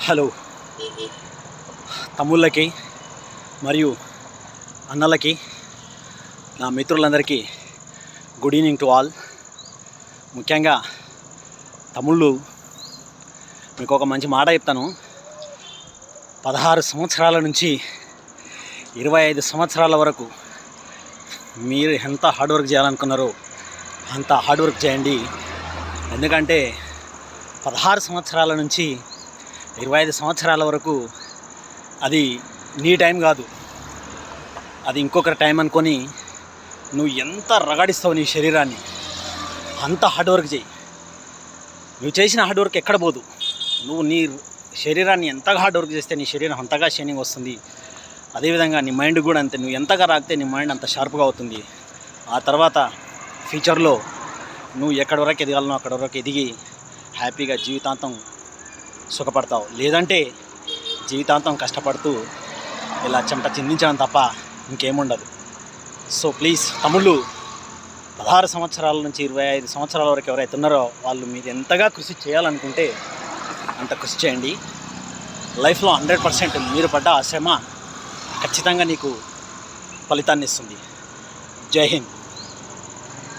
Hello తమ్ముళ్ళకి మరియు అన్నలకి, నా మిత్రులందరికీ గుడ్ ఈవినింగ్ టు ఆల్. ముఖ్యంగా తమ్ముళ్ళు, మీకు ఒక మంచి మాట చెప్తాను. 16 సంవత్సరాల నుంచి 25 సంవత్సరాల వరకు మీరు ఎంత హార్డ్ వర్క్ చేయాలనుకున్నారో అంత హార్డ్ వర్క్ చేయండి. ఎందుకంటే 16 సంవత్సరాల నుంచి 25 సంవత్సరాల వరకు అది నీ టైం కాదు, అది ఇంకొకరి టైం అనుకొని నువ్వు ఎంత రగడిస్తావు నీ శరీరాన్ని, అంత హార్డ్ వర్క్ చేయి. నువ్వు చేసిన హార్డ్ వర్క్ ఎక్కడ పోదు. నువ్వు నీ శరీరాన్ని ఎంతగా హార్డ్ వర్క్ చేస్తే నీ శరీరం అంతగా షైనింగ్ వస్తుంది. అదేవిధంగా నీ మైండ్ కూడా అంతే. నువ్వు ఎంతగా రాగితే నీ మైండ్ అంత షార్ప్గా అవుతుంది. ఆ తర్వాత ఫ్యూచర్లో నువ్వు ఎక్కడి వరకు ఎదగాలనో అక్కడి వరకు ఎదిగి హ్యాపీగా జీవితాంతం సుఖపడతావు. లేదంటే జీవితాంతం కష్టపడుతూ ఇలా చెమట చిందించడం తప్ప ఇంకేముండదు. సో ప్లీజ్ తమ్ముళ్ళు, 16 సంవత్సరాల నుంచి 25 సంవత్సరాల వరకు ఎవరైతే ఉన్నారో వాళ్ళు మీరు ఎంతగా కృషి చేయాలనుకుంటే అంత కృషి చేయండి. లైఫ్లో 100% మీరు పడ్డ ఆ శ్రమ ఖచ్చితంగా నీకు ఫలితాన్ని ఇస్తుంది. జై హింద్.